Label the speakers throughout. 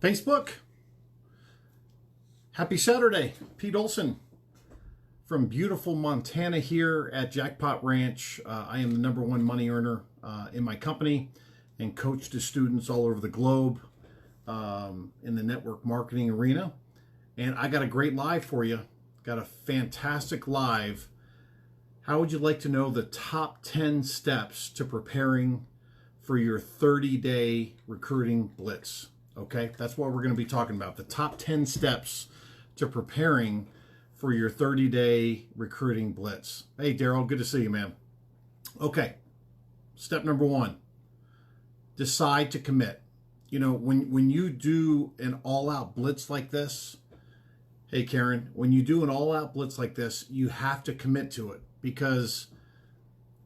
Speaker 1: Facebook. Happy Saturday. Pete Olsen from beautiful Montana here at Jackpot Ranch. I am the #1 money earner in my company and coach to students all over the globe in the network marketing arena. And I got a great live for you. Got a fantastic live. How would you like to know the top 10 steps to preparing for your 30-day recruiting blitz? Okay, that's what we're going to be talking about. The top 10 steps to preparing for your 30-day recruiting blitz. Hey, Daryl, good to see you, man. Okay, step number 1, decide to commit. You know, when you do an all-out blitz like this, hey, Karen, when you do an all-out blitz like this, you have to commit to it because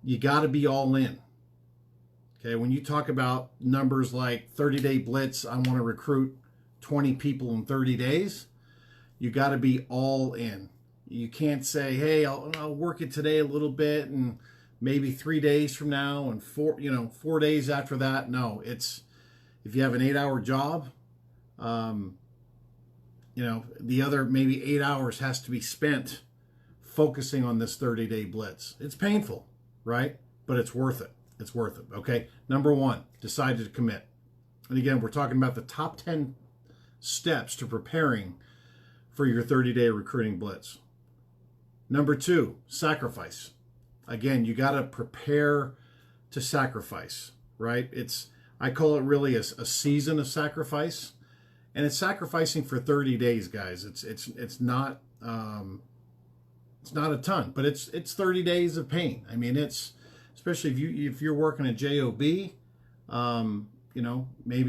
Speaker 1: you got to be all in. Okay, when you talk about numbers like 30-day blitz, I want to recruit 20 people in 30 days, you got to be all in. You can't say, hey, I'll work it today a little bit and maybe 3 days from now and 4 days after that. No, it's if you have an 8-hour job, the other maybe 8 hours has to be spent focusing on this 30-day blitz. It's painful, right? But it's worth it. It's worth it. Okay. Number 1, decide to commit. And again, we're talking about the top 10 steps to preparing for your 30-day recruiting blitz. Number 2, sacrifice. Again, you got to prepare to sacrifice, right? I call it really a season of sacrifice, and it's sacrificing for 30 days, guys. It's not a ton, but it's 30 days of pain. I mean, especially if you're working a job, maybe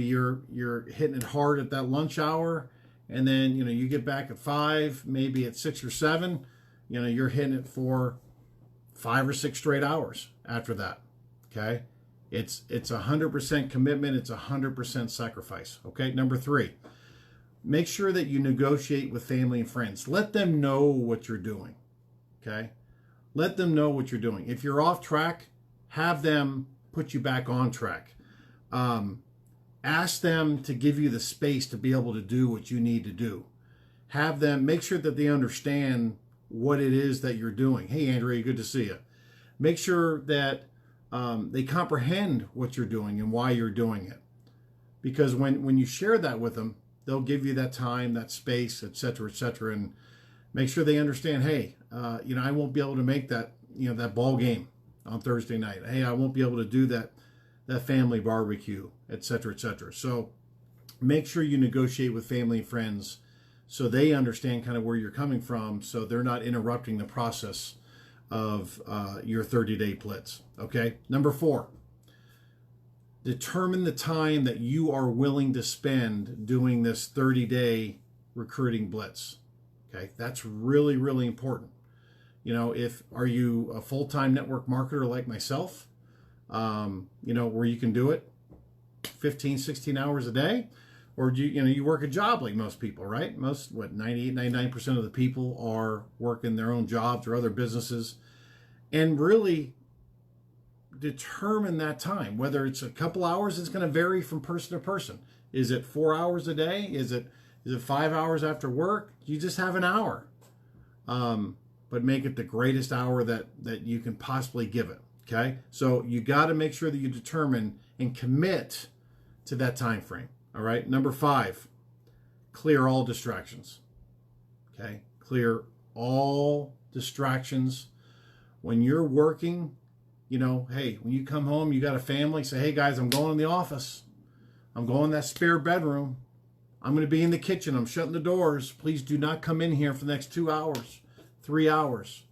Speaker 1: you're hitting it hard at that lunch hour, and then you get back at 5, maybe at 6 or 7, you're hitting it for 5 or 6 straight hours after that. Okay, it's 100% commitment. It's 100% sacrifice. Okay, number 3, make sure that you negotiate with family and friends. Let them know what you're doing. Okay, let them know what you're doing. If you're off track, have them put you back on track. Ask them to give you the space to be able to do what you need to do. Have them make sure that they understand what it is that you're doing. Hey, Andrea, good to see you. Make sure that they comprehend what you're doing and why you're doing it. Because when you share that with them, they'll give you that time, that space, et cetera, and make sure they understand, hey, I won't be able to make that, that ball game on Thursday night. Hey, I won't be able to do that family barbecue, et cetera, et cetera. So make sure you negotiate with family and friends so they understand kind of where you're coming from, so they're not interrupting the process of your 30-day blitz. Okay. Number 4, determine the time that you are willing to spend doing this 30-day recruiting blitz. Okay, that's really, really important. Are you a full-time network marketer like myself, where you can do it 15, 16 hours a day? Or do you work a job like most people, right? 98, 99% of the people are working their own jobs or other businesses. And really determine that time, whether it's a couple hours. It's going to vary from person to person. Is it 4 hours a day? Is it 5 hours after work? You just have an hour. But make it the greatest hour that you can possibly give it. Okay? So you got to make sure that you determine and commit to that time frame. All right? Number 5, clear all distractions. Okay? Clear all distractions. When you're working, hey, when you come home, you got a family, say, hey guys, I'm going in the office. I'm going in that spare bedroom. I'm going to be in the kitchen. I'm shutting the doors. Please do not come in here for the next 2 hours, 3 hours.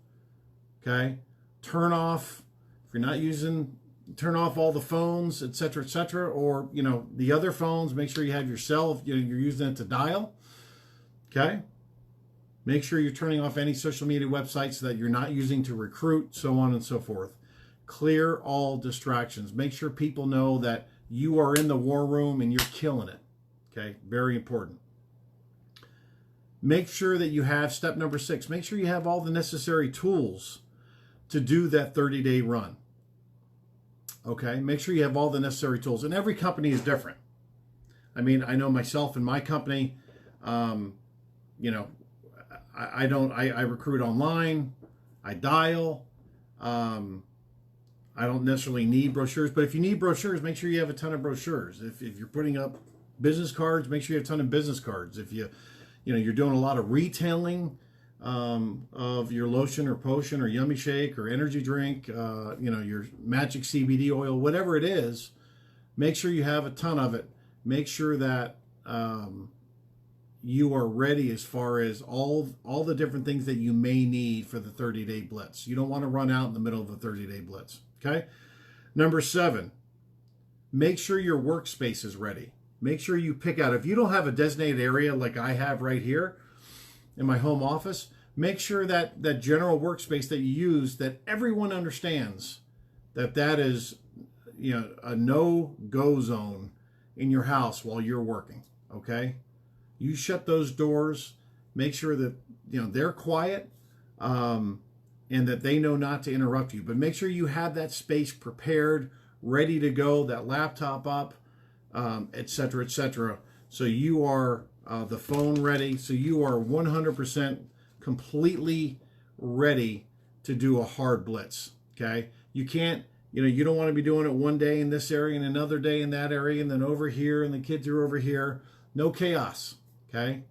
Speaker 1: Okay? Turn off, if you're not turn off all the phones, et cetera, or, the other phones. Make sure you have your cell, you're using it to dial. Okay? Make sure you're turning off any social media websites that you're not using to recruit, so on and so forth. Clear all distractions. Make sure people know that you are in the war room and you're killing it. Okay, very important. Make sure that you have, step number 6, make sure you have all the necessary tools to do that 30-day run. Okay, make sure you have all the necessary tools. And every company is different. I mean, I know myself and my company, you know, I recruit online, I dial, I don't necessarily need brochures, but if you need brochures, make sure you have a ton of brochures. If you're putting up business cards, make sure you have a ton of business cards. If you're doing a lot of retailing of your lotion or potion or yummy shake or energy drink, your magic CBD oil, whatever it is, make sure you have a ton of it. Make sure that you are ready as far as all the different things that you may need for the 30-day blitz. You don't want to run out in the middle of a 30-day blitz. Okay. Number 7, make sure your workspace is ready. Make sure you pick out, if you don't have a designated area like I have right here in my home office, make sure that that general workspace that you use, that everyone understands that is, a no-go zone in your house while you're working. Okay. You shut those doors, make sure that, they're quiet, and that they know not to interrupt you. But make sure you have that space prepared, ready to go, that laptop up, et cetera, so you are the phone ready, so you are 100% completely ready to do a hard blitz. Okay, you can't, you don't want to be doing it one day in this area and another day in that area, and then over here, and the kids are over here. No chaos. Okay,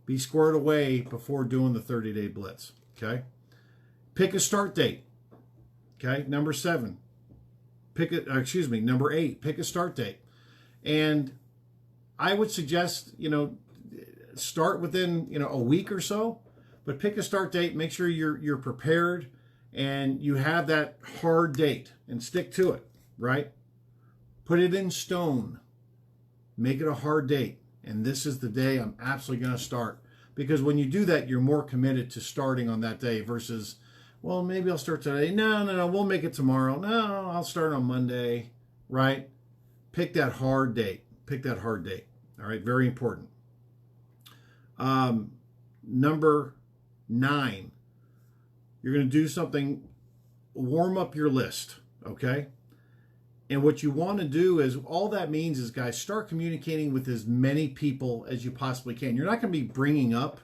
Speaker 1: be squared away before doing the 30-day blitz. Okay, pick a start date. Okay, number 7. Number 8, pick a start date. And I would suggest, start within, a week or so, but pick a start date, make sure you're prepared and you have that hard date and stick to it, right? Put it in stone, make it a hard date. And this is the day I'm absolutely going to start. Because when you do that, you're more committed to starting on that day versus, well, maybe I'll start today. No, we'll make it tomorrow. No, I'll start on Monday, right? Pick that hard date. All right, very important. Number 9, you're going to do something, warm up your list, okay? And what you want to do is, all that means is, guys, start communicating with as many people as you possibly can. You're not going to be bringing up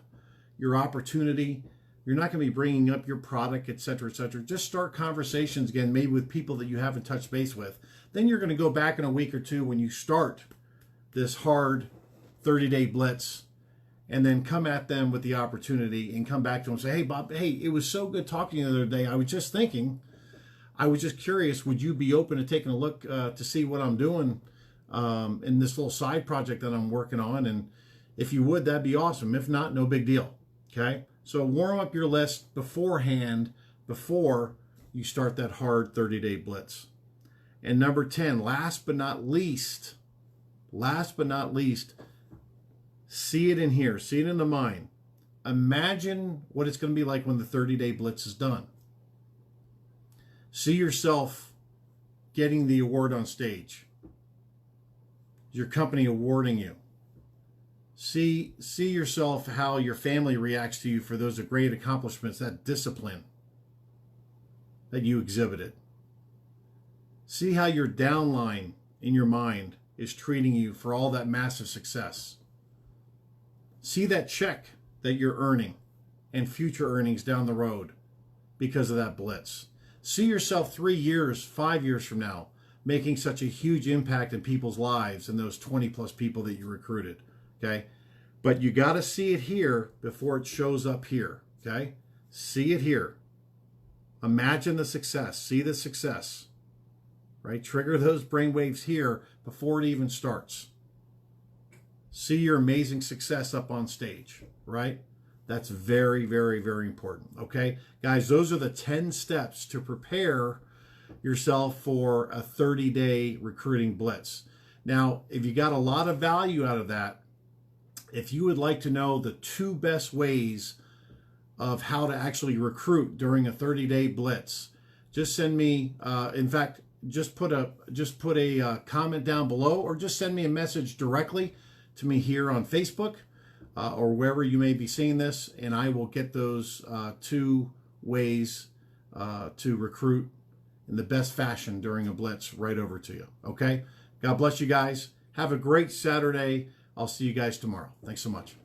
Speaker 1: your opportunity. You're not going to be bringing up your product, et cetera, et cetera. Just start conversations again, maybe with people that you haven't touched base with. Then you're going to go back in a week or two when you start this hard 30-day blitz, and then come at them with the opportunity and come back to them and say, hey, Bob, hey, it was so good talking to you the other day. I was just thinking, I was just curious, would you be open to taking a look to see what I'm doing in this little side project that I'm working on? And if you would, that'd be awesome. If not, no big deal. Okay? So warm up your list beforehand, before you start that hard 30-day blitz. And number 10, last but not least, see it in here, see it in the mind. Imagine what it's going to be like when the 30-day blitz is done. See yourself getting the award on stage. Your company awarding you. See yourself, how your family reacts to you for those great accomplishments, that discipline that you exhibited. See how your downline in your mind is treating you for all that massive success. See that check that you're earning and future earnings down the road because of that blitz. See yourself 3 years, 5 years from now, making such a huge impact in people's lives and those 20 plus people that you recruited. Okay. But you got to see it here before it shows up here. Okay. See it here. Imagine the success. See the success. Right? Trigger those brainwaves here before it even starts. See your amazing success up on stage, right? That's very, very, very important, okay? Guys, those are the 10 steps to prepare yourself for a 30-day recruiting blitz. Now, if you got a lot of value out of that, if you would like to know the 2 best ways of how to actually recruit during a 30-day blitz, just send me, in fact, just put a comment down below, or just send me a message directly to me here on Facebook or wherever you may be seeing this, and I will get those 2 ways to recruit in the best fashion during a blitz right over to you. Okay? God bless you guys. Have a great Saturday. I'll see you guys tomorrow. Thanks so much.